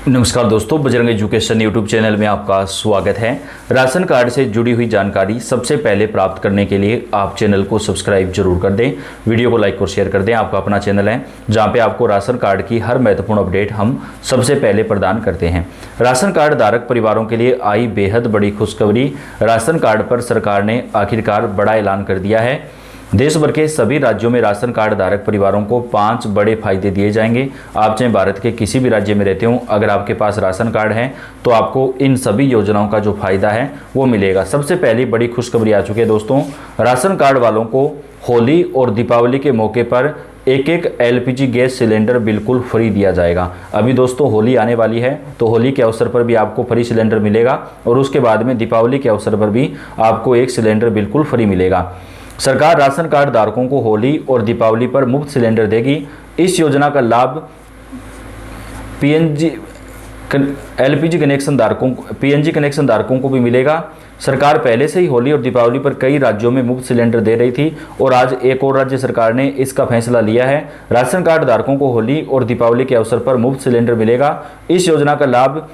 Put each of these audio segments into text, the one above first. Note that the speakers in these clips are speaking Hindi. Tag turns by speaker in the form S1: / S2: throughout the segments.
S1: नमस्कार दोस्तों, बजरंग एजुकेशन यूट्यूब चैनल में आपका स्वागत है। राशन कार्ड से जुड़ी हुई जानकारी सबसे पहले प्राप्त करने के लिए आप चैनल को सब्सक्राइब जरूर कर दें, वीडियो को लाइक और शेयर कर दें। आपका अपना चैनल है जहां पे आपको राशन कार्ड की हर महत्वपूर्ण अपडेट हम सबसे पहले प्रदान करते हैं। राशन कार्ड धारक परिवारों के लिए आई बेहद बड़ी खुशखबरी। राशन कार्ड पर सरकार ने आखिरकार बड़ा ऐलान कर दिया है। देश भर के सभी राज्यों में राशन कार्ड धारक परिवारों को 5 बड़े फायदे दिए जाएंगे। आप चाहे भारत के किसी भी राज्य में रहते हो, अगर आपके पास राशन कार्ड है तो आपको इन सभी योजनाओं का जो फायदा है वो मिलेगा। सबसे पहली बड़ी खुशखबरी आ चुकी है दोस्तों, राशन कार्ड वालों को होली और दीपावली के मौके पर एक एलपीजी गैस सिलेंडर बिल्कुल फ्री दिया जाएगा। अभी दोस्तों होली आने वाली है तो होली के अवसर पर भी आपको फ्री सिलेंडर मिलेगा और उसके बाद में दीपावली के अवसर पर भी आपको एक सिलेंडर बिल्कुल फ्री मिलेगा। सरकार राशन कार्ड धारकों को होली और दीपावली पर मुफ्त सिलेंडर देगी। इस योजना का लाभ एलपीजी कनेक्शन धारकों पीएनजी कनेक्शन धारकों को भी मिलेगा। सरकार पहले से ही होली और दीपावली पर कई राज्यों में मुफ्त सिलेंडर दे रही थी और आज एक और राज्य सरकार ने इसका फैसला लिया है। राशन कार्ड धारकों को होली और दीपावली के अवसर पर मुफ्त सिलेंडर मिलेगा। इस योजना का लाभ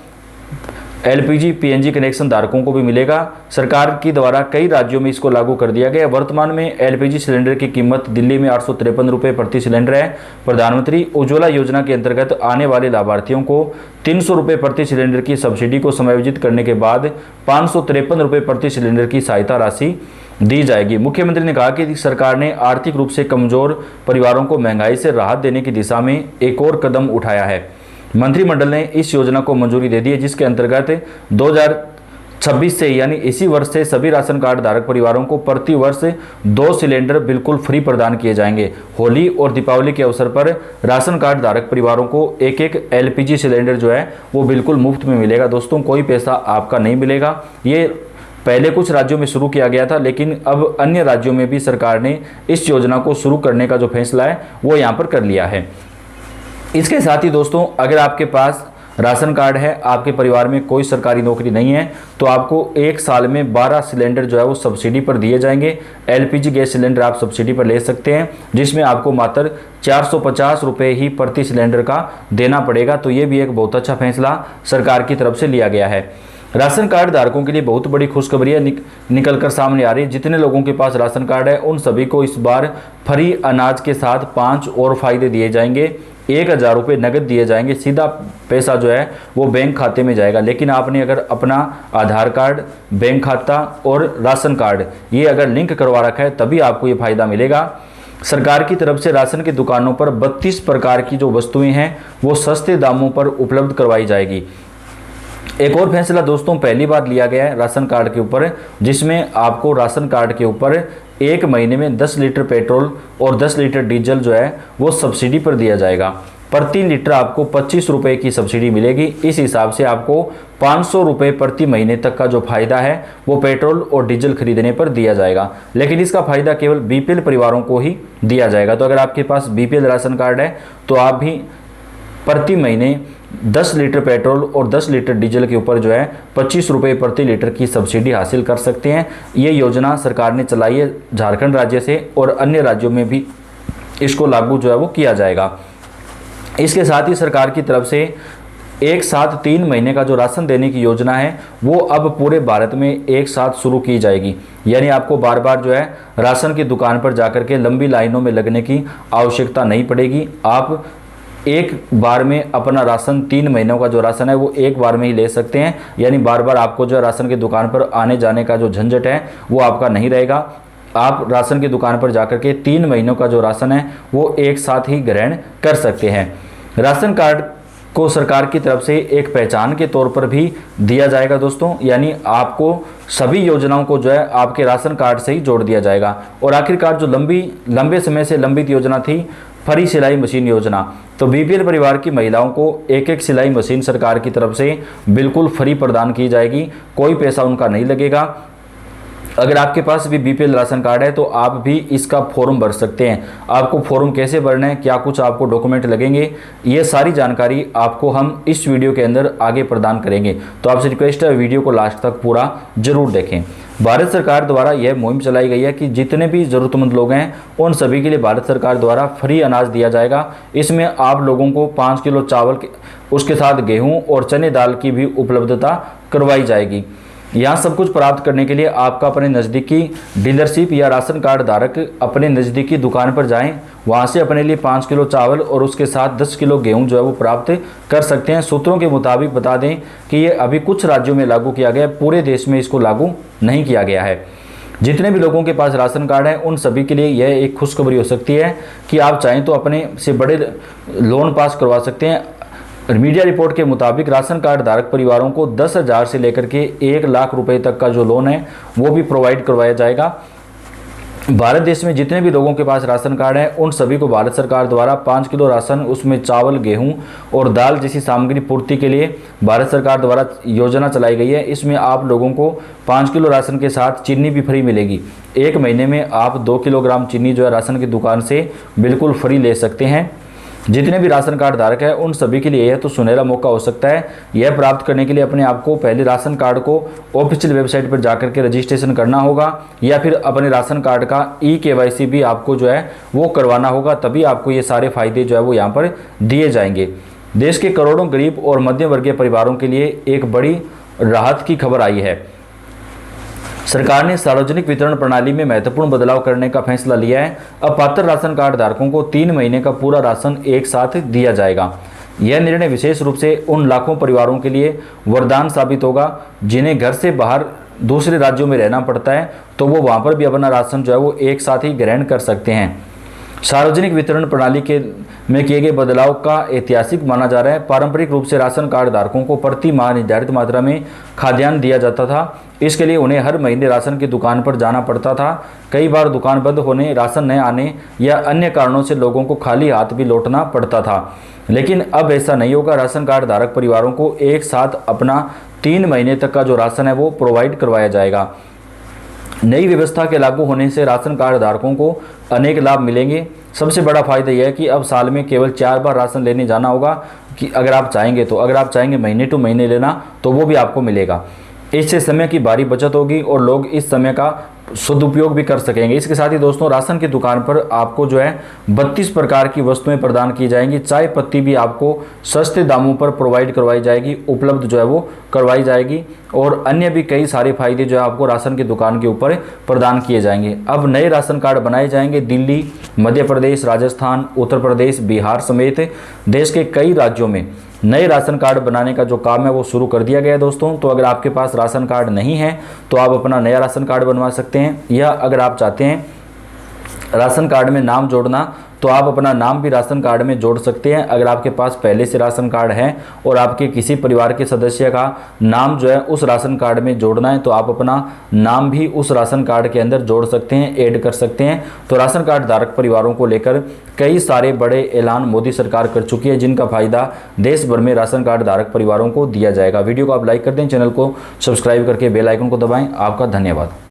S1: एलपीजी पीएनजी कनेक्शन धारकों को भी मिलेगा। सरकार की द्वारा कई राज्यों में इसको लागू कर दिया गया। वर्तमान में एलपीजी सिलेंडर की कीमत दिल्ली में 853 रुपये प्रति सिलेंडर है। प्रधानमंत्री उज्ज्वला योजना के अंतर्गत आने वाले लाभार्थियों को 300 रुपये प्रति सिलेंडर की सब्सिडी को समायोजित करने के बाद 553 रुपये प्रति सिलेंडर की सहायता राशि दी जाएगी। मुख्यमंत्री ने कहा कि सरकार ने आर्थिक रूप से कमजोर परिवारों को महंगाई से राहत देने की दिशा में एक और कदम उठाया है। मंत्रिमंडल ने इस योजना को मंजूरी दे दी है, जिसके अंतर्गत 2026 से यानी इसी वर्ष से सभी राशन कार्ड धारक परिवारों को प्रति वर्ष 2 सिलेंडर बिल्कुल फ्री प्रदान किए जाएंगे। होली और दीपावली के अवसर पर राशन कार्ड धारक परिवारों को एक एलपीजी सिलेंडर जो है वो बिल्कुल मुफ्त में मिलेगा। दोस्तों, कोई पैसा आपका नहीं मिलेगा। ये पहले कुछ राज्यों में शुरू किया गया था, लेकिन अब अन्य राज्यों में भी सरकार ने इस योजना को शुरू करने का जो फैसला है वो यहाँ पर कर लिया है। इसके साथ ही दोस्तों, अगर आपके पास राशन कार्ड है, आपके परिवार में कोई सरकारी नौकरी नहीं है, तो आपको 1 साल में 12 सिलेंडर जो है वो सब्सिडी पर दिए जाएंगे। एलपीजी गैस सिलेंडर आप सब्सिडी पर ले सकते हैं, जिसमें आपको मात्र 450 रुपये ही प्रति सिलेंडर का देना पड़ेगा। तो ये भी एक बहुत अच्छा फैसला सरकार की तरफ से लिया गया है। राशन कार्ड धारकों के लिए बहुत बड़ी खुशखबरियां निकल कर सामने आ रही है। जितने लोगों के पास राशन कार्ड है उन सभी को इस बार फ्री अनाज के साथ 5 और फायदे दिए जाएंगे। 1000 रुपये नगद दिए जाएंगे। सीधा पैसा जो है वो बैंक खाते में जाएगा। लेकिन आपने अगर अपना आधार कार्ड, बैंक खाता और राशन कार्ड ये अगर लिंक करवा रखा है तभी आपको ये फायदा मिलेगा। सरकार की तरफ से राशन की दुकानों पर 32 प्रकार की जो वस्तुएं हैं वो सस्ते दामों पर उपलब्ध करवाई जाएगी। एक और फैसला दोस्तों पहली बार लिया गया है राशन कार्ड के ऊपर, जिसमें आपको राशन कार्ड के ऊपर 1 महीने में 10 लीटर पेट्रोल और 10 लीटर डीजल जो है वो सब्सिडी पर दिया जाएगा। प्रति लीटर आपको 25 रुपये की सब्सिडी मिलेगी। इस हिसाब से आपको 500 रुपये प्रति महीने तक का जो फायदा है वो पेट्रोल और डीजल खरीदने पर दिया जाएगा। लेकिन इसका फायदा केवल बीपीएल परिवारों को ही दिया जाएगा। तो अगर आपके पास बीपीएल राशन कार्ड है तो आप भी प्रति महीने 10 लीटर पेट्रोल और 10 लीटर डीजल के ऊपर जो है 25 रुपये प्रति लीटर की सब्सिडी हासिल कर सकते हैं। ये योजना सरकार ने चलाई है झारखंड राज्य से और अन्य राज्यों में भी इसको लागू जो है वो किया जाएगा। इसके साथ ही सरकार की तरफ से एक साथ 3 महीने का जो राशन देने की योजना है वो अब पूरे भारत में एक साथ शुरू की जाएगी। यानी आपको बार बार जो है राशन की दुकान पर जाकर के लंबी लाइनों में लगने की आवश्यकता नहीं पड़ेगी। आप एक बार में अपना राशन 3 महीनों का जो राशन है वो एक बार में ही ले सकते हैं। यानी बार बार आपको जो राशन की दुकान पर आने जाने का जो झंझट है वो आपका नहीं रहेगा। आप राशन की दुकान पर जाकर के 3 महीनों का जो राशन है वो एक साथ ही ग्रहण कर सकते हैं। राशन कार्ड को सरकार की तरफ से एक पहचान के तौर पर भी दिया जाएगा दोस्तों, यानी आपको सभी योजनाओं को जो है आपके राशन कार्ड से ही जोड़ दिया जाएगा। और आखिरकार जो लंबे समय से लंबित योजना थी फ्री सिलाई मशीन योजना, तो बीपीएल परिवार की महिलाओं को एक सिलाई मशीन सरकार की तरफ से बिल्कुल फ्री प्रदान की जाएगी। कोई पैसा उनका नहीं लगेगा। अगर आपके पास भी बीपीएल राशन कार्ड है तो आप भी इसका फॉर्म भर सकते हैं। आपको फॉर्म कैसे भरना है, क्या कुछ आपको डॉक्यूमेंट लगेंगे, ये सारी जानकारी आपको हम इस वीडियो के अंदर आगे प्रदान करेंगे। तो आपसे रिक्वेस्ट है वीडियो को लास्ट तक पूरा जरूर देखें। भारत सरकार द्वारा यह मुहिम चलाई गई है कि जितने भी ज़रूरतमंद लोग हैं उन सभी के लिए भारत सरकार द्वारा फ्री अनाज दिया जाएगा। इसमें आप लोगों को 5 किलो चावल उसके साथ गेहूं और चने दाल की भी उपलब्धता करवाई जाएगी। यहाँ सब कुछ प्राप्त करने के लिए आपका अपने नज़दीकी डीलरशिप या राशन कार्ड धारक अपने नज़दीकी दुकान पर जाएं, वहाँ से अपने लिए 5 किलो चावल और उसके साथ 10 किलो गेहूं जो है वो प्राप्त कर सकते हैं। सूत्रों के मुताबिक बता दें कि ये अभी कुछ राज्यों में लागू किया गया है, पूरे देश में इसको लागू नहीं किया गया है। जितने भी लोगों के पास राशन कार्ड है उन सभी के लिए यह एक खुशखबरी हो सकती है कि आप चाहें तो अपने से बड़े लोन पास करवा सकते हैं। मीडिया रिपोर्ट के मुताबिक राशन कार्ड धारक परिवारों को 10,000 से लेकर के 1 लाख रुपए तक का जो लोन है वो भी प्रोवाइड करवाया जाएगा। भारत देश में जितने भी लोगों के पास राशन कार्ड है उन सभी को भारत सरकार द्वारा 5 किलो राशन, उसमें चावल, गेहूं और दाल जैसी सामग्री पूर्ति के लिए भारत सरकार द्वारा योजना चलाई गई है। इसमें आप लोगों को 5 किलो राशन के साथ चीनी भी फ्री मिलेगी। 1 महीने में आप 2 किलोग्राम चीनी जो है राशन की दुकान से बिल्कुल फ्री ले सकते हैं। जितने भी राशन कार्ड धारक है उन सभी के लिए यह तो सुनहरा मौका हो सकता है। यह प्राप्त करने के लिए अपने आप को पहले राशन कार्ड को ऑफिशियल वेबसाइट पर जाकर के रजिस्ट्रेशन करना होगा या फिर अपने राशन कार्ड का KYC भी आपको जो है वो करवाना होगा, तभी आपको ये सारे फायदे जो है वो यहाँ पर दिए जाएंगे। देश के करोड़ों गरीब और मध्यम वर्गीय परिवारों के लिए एक बड़ी राहत की खबर आई है। सरकार ने सार्वजनिक वितरण प्रणाली में महत्वपूर्ण बदलाव करने का फैसला लिया है। अब पात्र राशन कार्ड धारकों को 3 महीने का पूरा राशन एक साथ दिया जाएगा। यह निर्णय विशेष रूप से उन लाखों परिवारों के लिए वरदान साबित होगा जिन्हें घर से बाहर दूसरे राज्यों में रहना पड़ता है, तो वो वहाँ पर भी अपना राशन जो है वो एक साथ ही ग्रहण कर सकते हैं। सार्वजनिक वितरण प्रणाली में किए गए बदलाव का ऐतिहासिक माना जा रहा है। पारंपरिक रूप से राशन कार्ड धारकों को प्रति माह निर्धारित मात्रा में खाद्यान्न दिया जाता था। इसके लिए उन्हें हर महीने राशन की दुकान पर जाना पड़ता था। कई बार दुकान बंद होने, राशन न आने या अन्य कारणों से लोगों को खाली हाथ भी लौटना पड़ता था, लेकिन अब ऐसा नहीं होगा। राशन कार्ड धारक परिवारों को एक साथ अपना 3 महीने तक का जो राशन है वो प्रोवाइड करवाया जाएगा। नई व्यवस्था के लागू होने से राशन कार्ड धारकों को अनेक लाभ मिलेंगे। सबसे बड़ा फायदा यह है कि अब साल में केवल 4 बार राशन लेने जाना होगा कि अगर आप चाहेंगे महीने टू महीने लेना तो वो भी आपको मिलेगा। इससे समय की भारी बचत होगी और लोग इस समय का सदुपयोग भी कर सकेंगे। इसके साथ ही दोस्तों राशन की दुकान पर आपको जो है 32 प्रकार की वस्तुएं प्रदान की जाएंगी। चाय पत्ती भी आपको सस्ते दामों पर प्रोवाइड करवाई जाएगी, उपलब्ध जो है वो करवाई जाएगी और अन्य भी कई सारे फायदे जो है आपको राशन की दुकान के ऊपर प्रदान किए जाएंगे। अब नए राशन कार्ड बनाए जाएंगे। दिल्ली, मध्य प्रदेश, राजस्थान, उत्तर प्रदेश, बिहार समेत देश के कई राज्यों में नए राशन कार्ड बनाने का जो काम है वो शुरू कर दिया गया है दोस्तों। तो अगर आपके पास राशन कार्ड नहीं है तो आप अपना नया राशन कार्ड बनवा सकते हैं, या अगर आप चाहते हैं राशन कार्ड में नाम जोड़ना तो आप अपना नाम भी राशन कार्ड में जोड़ सकते हैं। अगर आपके पास पहले से राशन कार्ड है और आपके किसी परिवार के सदस्य का नाम जो है उस राशन कार्ड में जोड़ना है तो आप अपना नाम भी उस राशन कार्ड के अंदर जोड़ सकते हैं, ऐड कर सकते हैं। तो राशन कार्ड धारक परिवारों को लेकर कई सारे बड़े ऐलान मोदी सरकार कर चुकी है, जिनका फायदा देश भर में राशन कार्ड धारक परिवारों को दिया जाएगा। वीडियो को आप लाइक कर दें, चैनल को सब्सक्राइब करके बेल आइकन को दबाएं। आपका धन्यवाद।